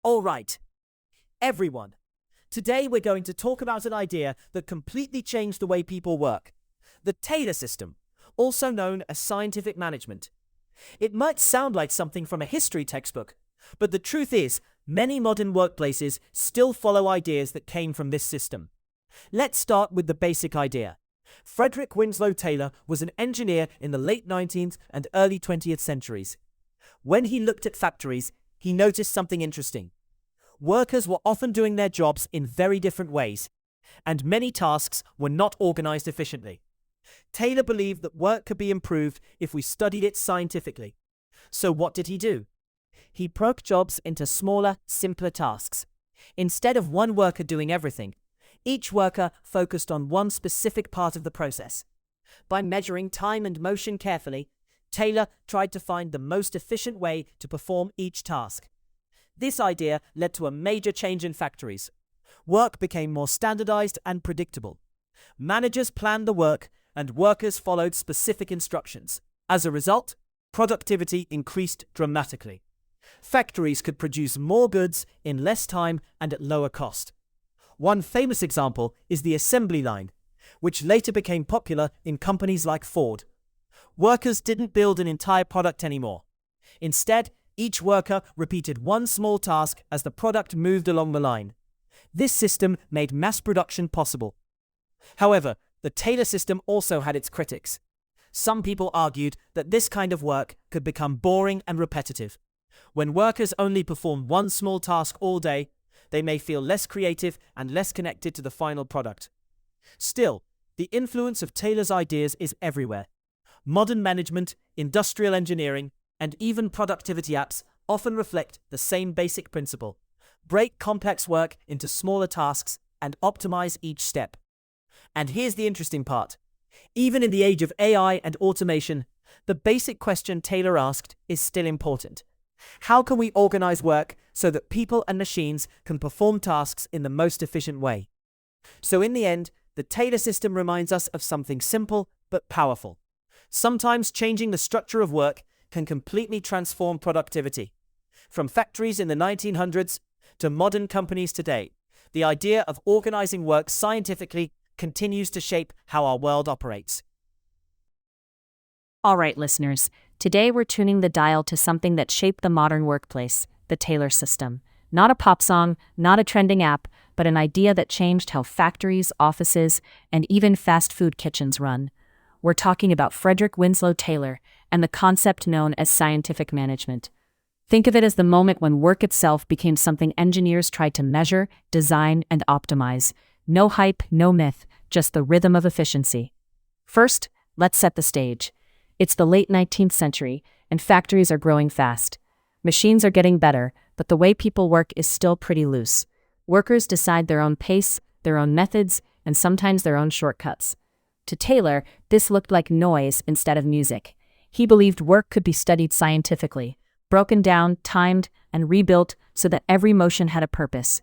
All right, everyone. Today we're going to talk about an idea that completely changed the way people work. The Taylor system, also known as scientific management. It might sound like something from a history textbook, but the truth is, many modern workplaces still follow ideas that came from this system. Let's start with the basic idea. Frederick Winslow Taylor was an engineer in the late 19th and early 20th centuries. When he looked at factories, he noticed something interesting. Workers were often doing their jobs in very different ways, and many tasks were not organized efficiently. Taylor believed that work could be improved if we studied it scientifically. So what did he do? He broke jobs into smaller, simpler tasks. Instead of one worker doing everything, each worker focused on one specific part of the process. By measuring time and motion carefully, Taylor tried to find the most efficient way to perform each task. This idea led to a major change in factories. Work became more standardized and predictable. Managers planned the work, and workers followed specific instructions. As a result, productivity increased dramatically. Factories could produce more goods in less time and at lower cost. One famous example is the assembly line, which later became popular in companies like Ford. Workers didn't build an entire product anymore. Instead, each worker repeated one small task as the product moved along the line. This system made mass production possible. However, the Taylor system also had its critics. Some people argued that this kind of work could become boring and repetitive. When workers only perform one small task all day, they may feel less creative and less connected to the final product. Still, the influence of Taylor's ideas is everywhere. Modern management, industrial engineering, and even productivity apps often reflect the same basic principle. Break complex work into smaller tasks and optimize each step. And here's the interesting part. Even in the age of AI and automation, the basic question Taylor asked is still important. How can we organize work so that people and machines can perform tasks in the most efficient way? So in the end, the Taylor system reminds us of something simple but powerful. Sometimes changing the structure of work can completely transform productivity. From factories in the 1900s to modern companies today, the idea of organizing work scientifically continues to shape how our world operates. All right, listeners, today we're tuning the dial to something that shaped the modern workplace, the Taylor system. Not a pop song, not a trending app, but an idea that changed how factories, offices, and even fast food kitchens run. We're talking about Frederick Winslow Taylor and the concept known as scientific management. Think of it as the moment when work itself became something engineers tried to measure, design, and optimize. No hype, no myth, just the rhythm of efficiency. First, let's set the stage. It's the late 19th century, and factories are growing fast. Machines are getting better, but the way people work is still pretty loose. Workers decide their own pace, their own methods, and sometimes their own shortcuts. To Taylor, this looked like noise instead of music. He believed work could be studied scientifically, broken down, timed, and rebuilt so that every motion had a purpose.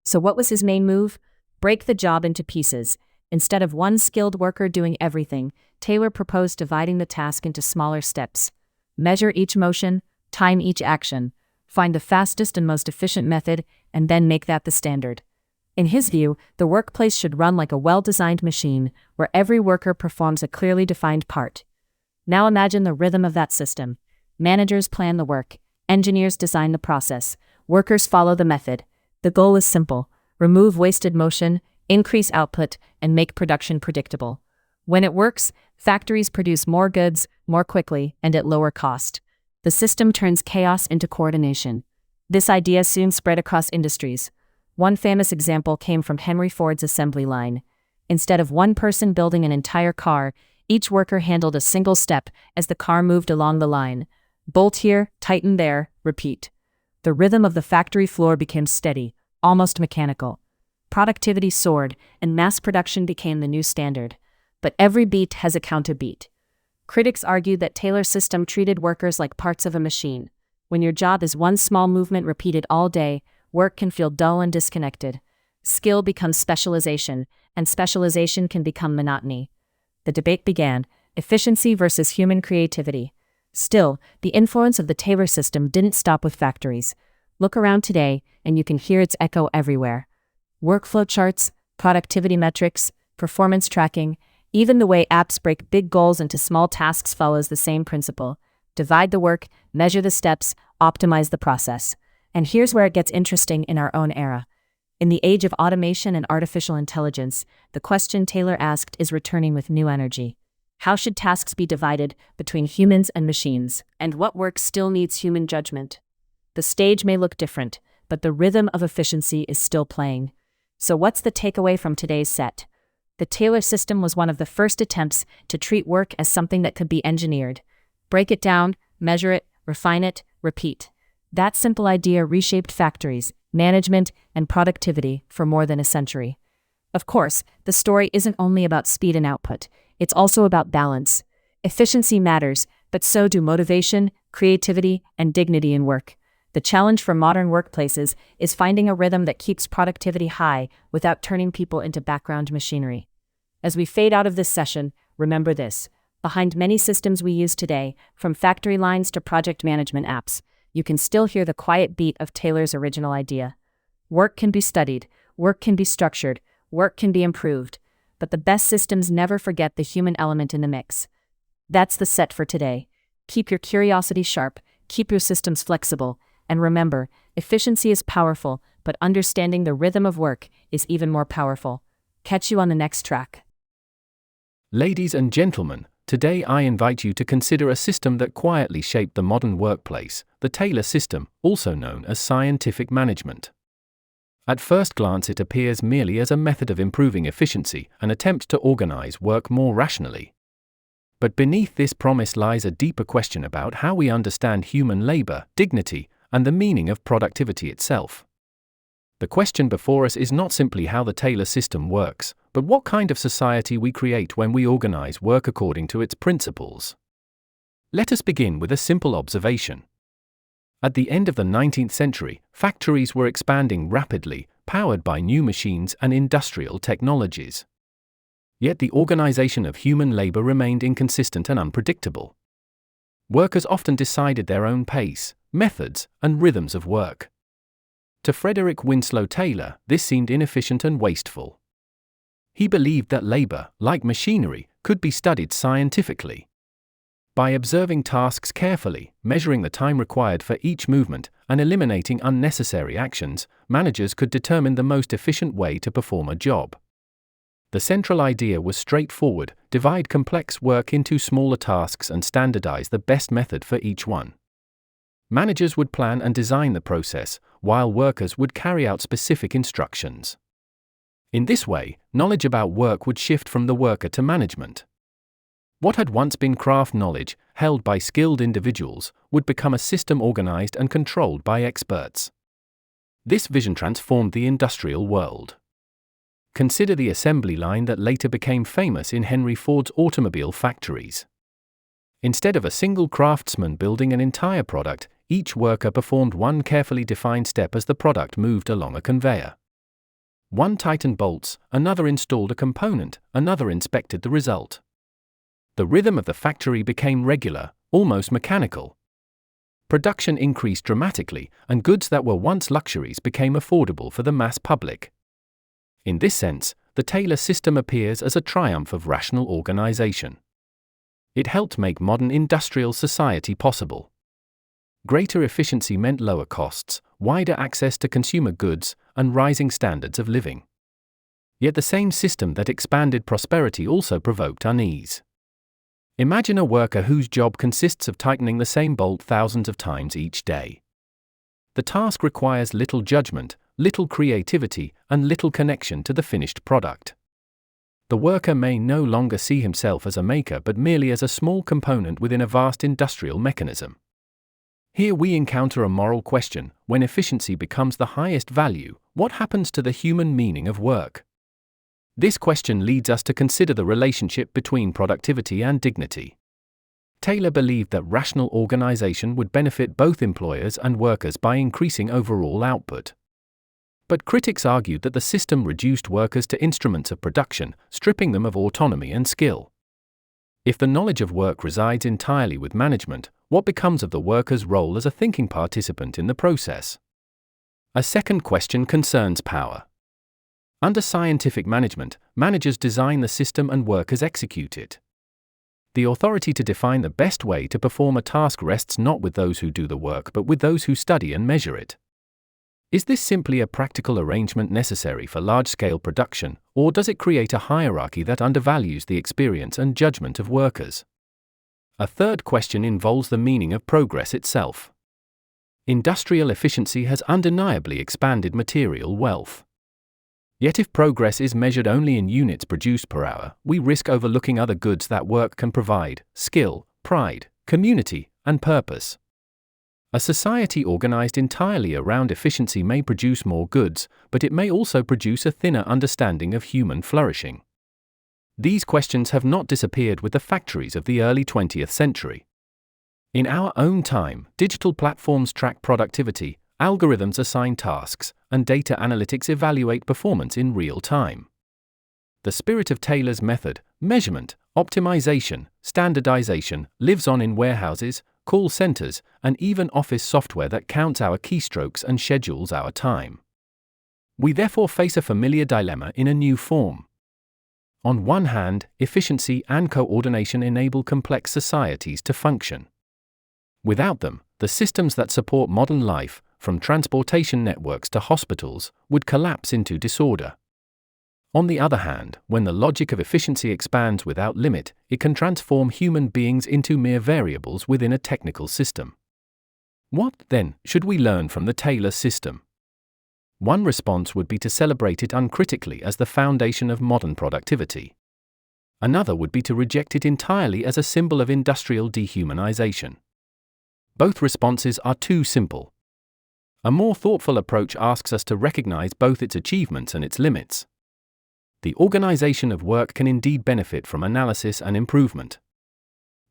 So what was his main move? Break the job into pieces. Instead of one skilled worker doing everything, Taylor proposed dividing the task into smaller steps. Measure each motion, time each action, find the fastest and most efficient method, and then make that the standard. In his view, the workplace should run like a well-designed machine, where every worker performs a clearly defined part. Now imagine the rhythm of that system. Managers plan the work, engineers design the process, workers follow the method. The goal is simple: remove wasted motion, increase output, and make production predictable. When it works, factories produce more goods, more quickly, and at lower cost. The system turns chaos into coordination. This idea soon spread across industries. One famous example came from Henry Ford's assembly line. Instead of one person building an entire car, each worker handled a single step as the car moved along the line. Bolt here, tighten there, repeat. The rhythm of the factory floor became steady, almost mechanical. Productivity soared, and mass production became the new standard. But every beat has a counterbeat. Critics argue that Taylor's system treated workers like parts of a machine. When your job is one small movement repeated all day, work can feel dull and disconnected. Skill becomes specialization, and specialization can become monotony. The debate began: efficiency versus human creativity. Still, the influence of the Taylor system didn't stop with factories. Look around today, and you can hear its echo everywhere. Workflow charts, productivity metrics, performance tracking, even the way apps break big goals into small tasks follows the same principle. Divide the work, measure the steps, optimize the process. And here's where it gets interesting in our own era. In the age of automation and artificial intelligence, the question Taylor asked is returning with new energy. How should tasks be divided between humans and machines? And what work still needs human judgment? The stage may look different, but the rhythm of efficiency is still playing. So what's the takeaway from today's set? The Taylor system was one of the first attempts to treat work as something that could be engineered. Break it down, measure it, refine it, repeat. That simple idea reshaped factories, management, and productivity for more than a century. Of course, the story isn't only about speed and output, it's also about balance. Efficiency matters, but so do motivation, creativity, and dignity in work. The challenge for modern workplaces is finding a rhythm that keeps productivity high without turning people into background machinery. As we fade out of this session, remember this. Behind many systems we use today, from factory lines to project management apps, you can still hear the quiet beat of Taylor's original idea. Work can be studied, work can be structured, work can be improved, but the best systems never forget the human element in the mix. That's the set for today. Keep your curiosity sharp, keep your systems flexible, and remember, efficiency is powerful, but understanding the rhythm of work is even more powerful. Catch you on the next track. Ladies and gentlemen, today I invite you to consider a system that quietly shaped the modern workplace, the Taylor system, also known as scientific management. At first glance it appears merely as a method of improving efficiency, an attempt to organize work more rationally. But beneath this promise lies a deeper question about how we understand human labor, dignity, and the meaning of productivity itself. The question before us is not simply how the Taylor system works, but what kind of society we create when we organize work according to its principles. Let us begin with a simple observation. At the end of the 19th century, factories were expanding rapidly, powered by new machines and industrial technologies. Yet the organization of human labor remained inconsistent and unpredictable. Workers often decided their own pace, methods, and rhythms of work. To Frederick Winslow Taylor, this seemed inefficient and wasteful. He believed that labor, like machinery, could be studied scientifically. By observing tasks carefully, measuring the time required for each movement, and eliminating unnecessary actions, managers could determine the most efficient way to perform a job. The central idea was straightforward: divide complex work into smaller tasks and standardize the best method for each one. Managers would plan and design the process, while workers would carry out specific instructions. In this way, knowledge about work would shift from the worker to management. What had once been craft knowledge, held by skilled individuals, would become a system organized and controlled by experts. This vision transformed the industrial world. Consider the assembly line that later became famous in Henry Ford's automobile factories. Instead of a single craftsman building an entire product, each worker performed one carefully defined step as the product moved along a conveyor. One tightened bolts, another installed a component, another inspected the result. The rhythm of the factory became regular, almost mechanical. Production increased dramatically, and goods that were once luxuries became affordable for the mass public. In this sense, the Taylor system appears as a triumph of rational organization. It helped make modern industrial society possible. Greater efficiency meant lower costs, wider access to consumer goods, and rising standards of living. Yet the same system that expanded prosperity also provoked unease. Imagine a worker whose job consists of tightening the same bolt thousands of times each day. The task requires little judgment, little creativity, and little connection to the finished product. The worker may no longer see himself as a maker but merely as a small component within a vast industrial mechanism. Here we encounter a moral question: when efficiency becomes the highest value, what happens to the human meaning of work? This question leads us to consider the relationship between productivity and dignity. Taylor believed that rational organization would benefit both employers and workers by increasing overall output. But critics argued that the system reduced workers to instruments of production, stripping them of autonomy and skill. If the knowledge of work resides entirely with management, what becomes of the worker's role as a thinking participant in the process? A second question concerns power. Under scientific management, managers design the system and workers execute it. The authority to define the best way to perform a task rests not with those who do the work but with those who study and measure it. Is this simply a practical arrangement necessary for large-scale production, or does it create a hierarchy that undervalues the experience and judgment of workers? A third question involves the meaning of progress itself. Industrial efficiency has undeniably expanded material wealth. Yet if progress is measured only in units produced per hour, we risk overlooking other goods that work can provide: skill, pride, community, and purpose. A society organized entirely around efficiency may produce more goods, but it may also produce a thinner understanding of human flourishing. These questions have not disappeared with the factories of the early 20th century. In our own time, digital platforms track productivity, algorithms assign tasks, and data analytics evaluate performance in real time. The spirit of Taylor's method, measurement, optimization, standardization, lives on in warehouses, call centers, and even office software that counts our keystrokes and schedules our time. We therefore face a familiar dilemma in a new form. On one hand, efficiency and coordination enable complex societies to function. Without them, the systems that support modern life, from transportation networks to hospitals, would collapse into disorder. On the other hand, when the logic of efficiency expands without limit, it can transform human beings into mere variables within a technical system. What, then, should we learn from the Taylor system? One response would be to celebrate it uncritically as the foundation of modern productivity. Another would be to reject it entirely as a symbol of industrial dehumanization. Both responses are too simple. A more thoughtful approach asks us to recognize both its achievements and its limits. The organization of work can indeed benefit from analysis and improvement.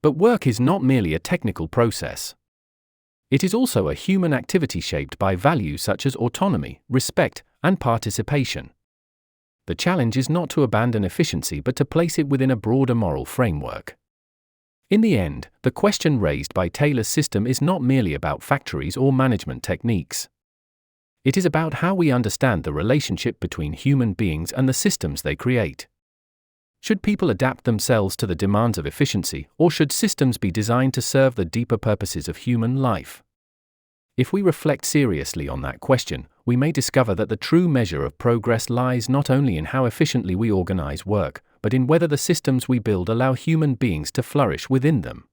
But work is not merely a technical process. It is also a human activity shaped by values such as autonomy, respect, and participation. The challenge is not to abandon efficiency but to place it within a broader moral framework. In the end, the question raised by Taylor's system is not merely about factories or management techniques. It is about how we understand the relationship between human beings and the systems they create. Should people adapt themselves to the demands of efficiency, or should systems be designed to serve the deeper purposes of human life? If we reflect seriously on that question, we may discover that the true measure of progress lies not only in how efficiently we organize work, but in whether the systems we build allow human beings to flourish within them.